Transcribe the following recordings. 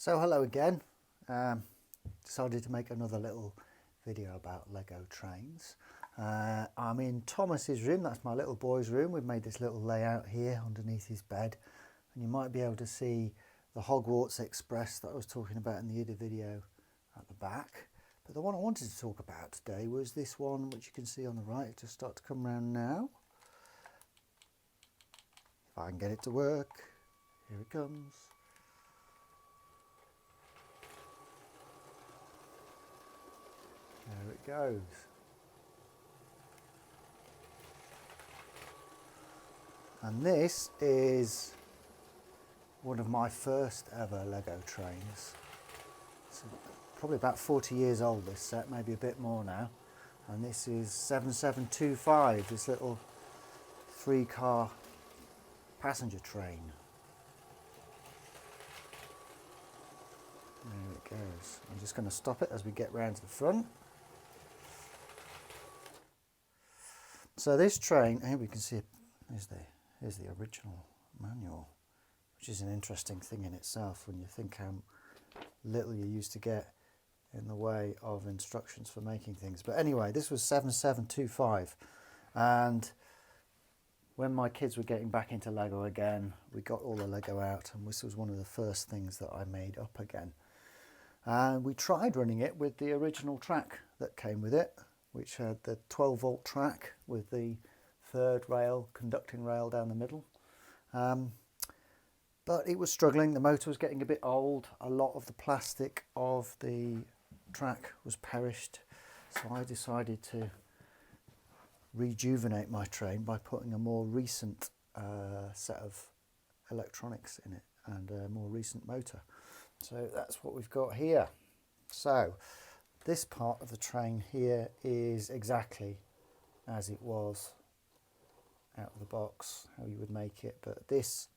So hello again. Decided to make another little video about Lego trains. I'm in Thomas's room. That's my little boy's room. We've made this little layout here underneath his bed, and you might be able to see the Hogwarts Express that I was talking about in the other video at the back. But the one I wanted to talk about today was this one, which you can see on the right. It just start to come around now. If I can get it to work, here it comes. There it goes. And this is one of my first ever Lego trains. It's probably about 40 years old, this set, maybe a bit more now. And this is 7725, this little 3-car passenger train. There it goes. I'm just going to stop it as we get round to the front. So this train, here we can see it, here's the original manual, which is an interesting thing in itself when you think how little you used to get in the way of instructions for making things. But anyway, this was 7725, and when my kids were getting back into Lego again, we got all the Lego out, and this was one of the first things that I made up again. And we tried running it with the original track that came with it, which had the 12-volt track with the third rail, conducting rail down the middle. But it was struggling. The motor was getting a bit old. A lot of the plastic of the track was perished. So I decided to rejuvenate my train by putting a more recent set of electronics in it and a more recent motor. So that's what we've got here. So this part of the train here is exactly as it was out of the box, how you would make it, but this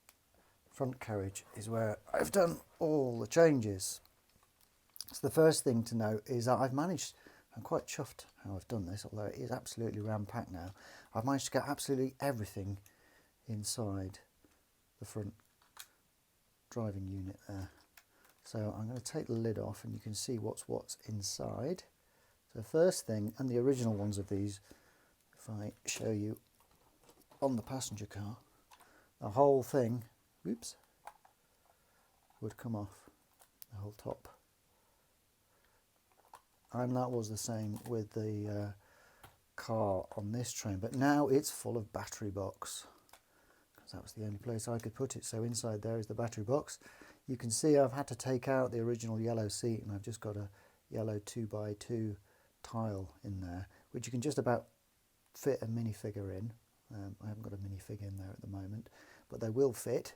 front carriage is where I've done all the changes. So the first thing to note is that I'm quite chuffed how I've done this, although it is absolutely ram-packed now. I've managed to get absolutely everything inside the front driving unit there. So I'm going to take the lid off and you can see what's inside. So first thing, and the original ones of these, if I show you on the passenger car, the whole thing, whoops, would come off, the whole top. And that was the same with the car on this train, but now it's full of battery box, because that was the only place I could put it. So inside there is the battery box. You can see I've had to take out the original yellow seat, and I've just got a yellow 2x2 tile in there, which you can just about fit a minifigure in. I haven't got a minifig in there at the moment, but they will fit.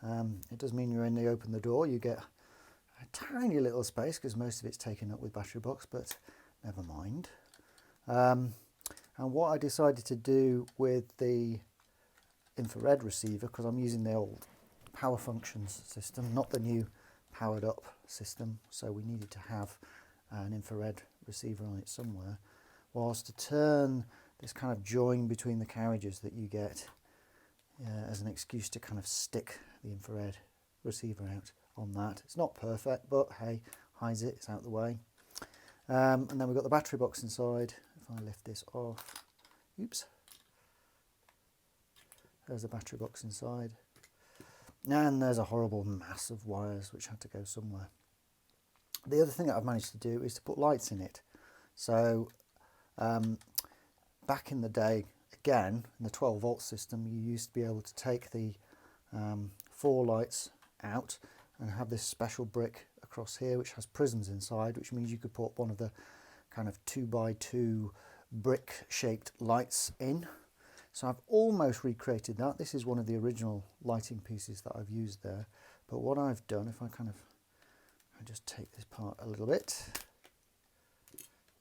It does mean when you open the door you get a tiny little space, because most of it's taken up with battery box, but never mind. And what I decided to do with the infrared receiver, because I'm using the old power functions system, not the new powered up system, so we needed to have an infrared receiver on it somewhere, was to turn this kind of join between the carriages that you get as an excuse to kind of stick the infrared receiver out on that. It's not perfect, but hey, hides it, it's out the way. And then we've got the battery box inside. If I lift this off, oops, there's the battery box inside. And there's a horrible mass of wires which had to go somewhere. The other thing that I've managed to do is to put lights in it. So back in the day, again, in the 12-volt system, you used to be able to take the 4 lights out and have this special brick across here which has prisms inside, which means you could put one of the kind of 2x2 brick shaped lights in. So I've almost recreated that. This is one of the original lighting pieces that I've used there. But what I've done, if I just take this part a little bit,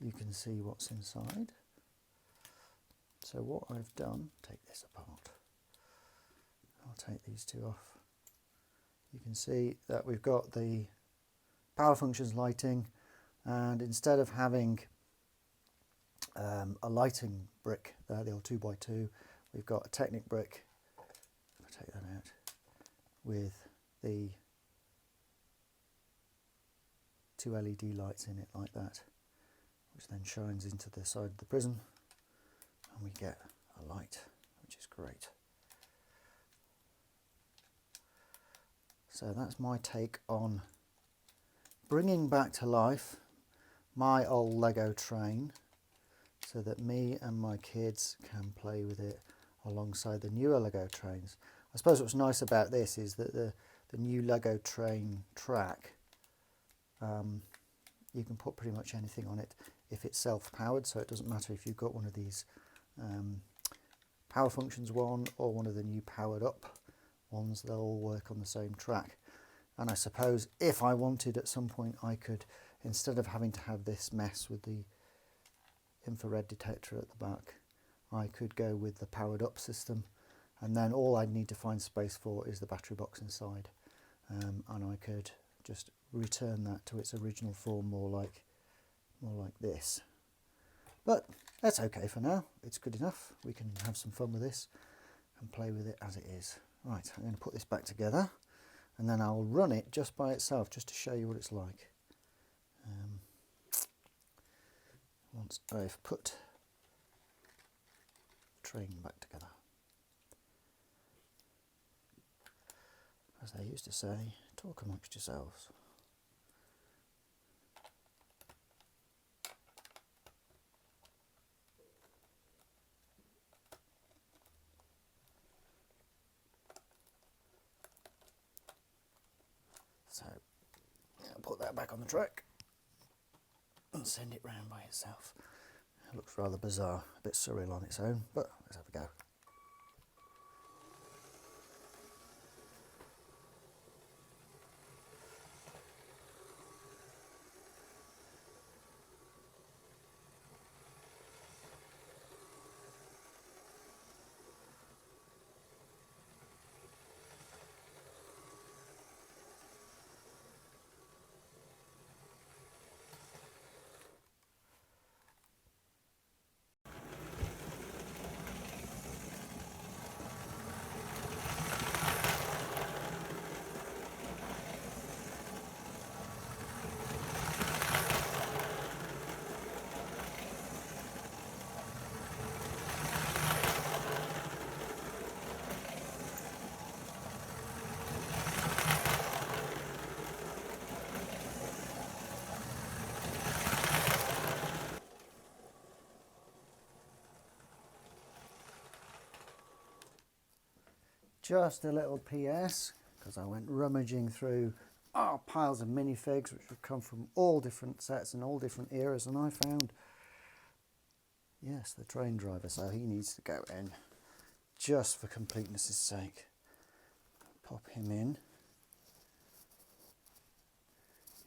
you can see what's inside. So what I've done, take this apart. I'll take these two off. You can see that we've got the power functions lighting, and instead of having a lighting brick there, the old 2x2, we've got a Technic brick, if I take that out, with the 2 LED lights in it like that, which then shines into the side of the prism, and we get a light, which is great. So that's my take on bringing back to life my old Lego train so that me and my kids can play with it alongside the newer Lego trains. I suppose what's nice about this is that the new Lego train track, you can put pretty much anything on it if it's self-powered, so it doesn't matter if you've got one of these power functions one or one of the new powered up ones, they'll all work on the same track. And I suppose if I wanted at some point, I could, instead of having to have this mess with the infrared detector at the back, I could go with the powered up system, and then all I'd need to find space for is the battery box inside, and I could just return that to its original form, more like this. But that's okay for now, it's good enough. We can have some fun with this and play with it as it is. Right, I'm going to put this back together and then I'll run it just by itself, just to show you what it's like. Once I've put the train back together. As they used to say, talk amongst yourselves. So I'll put that back on the track and send it round by itself. It looks rather bizarre, a bit surreal on its own, but let's have a go. Just a little PS, because I went rummaging through piles of minifigs which have come from all different sets and all different eras, and I found, yes, the train driver, so he needs to go in just for completeness' sake. Pop him in.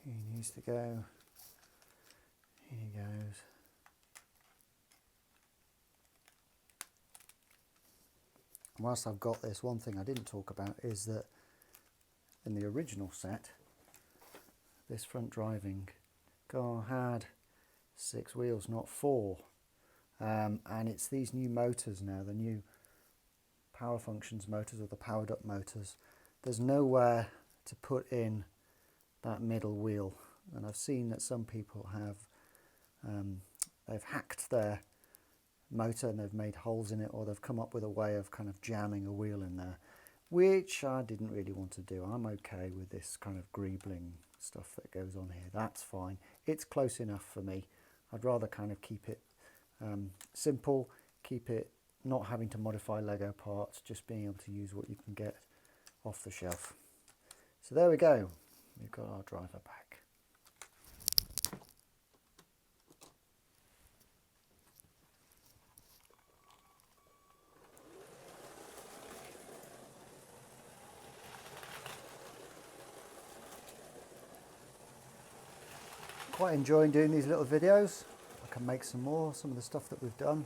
He needs to go. Here he goes. Whilst I've got this, one thing I didn't talk about is that in the original set, this front driving car had 6 wheels, not 4. And it's these new motors now, the new power functions motors or the powered up motors. There's nowhere to put in that middle wheel. And I've seen that some people have, they've hacked their motor and they've made holes in it, or they've come up with a way of kind of jamming a wheel in there, which I didn't really want to do. I'm okay with this kind of greebling stuff that goes on here. That's fine. It's close enough for me. I'd rather kind of keep it simple, keep it not having to modify Lego parts, just being able to use what you can get off the shelf. So there we go. We've got our driver back. Quite enjoying doing these little videos. I can make some more, some of the stuff that we've done.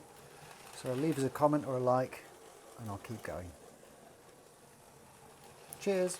So leave us a comment or a like and I'll keep going. Cheers.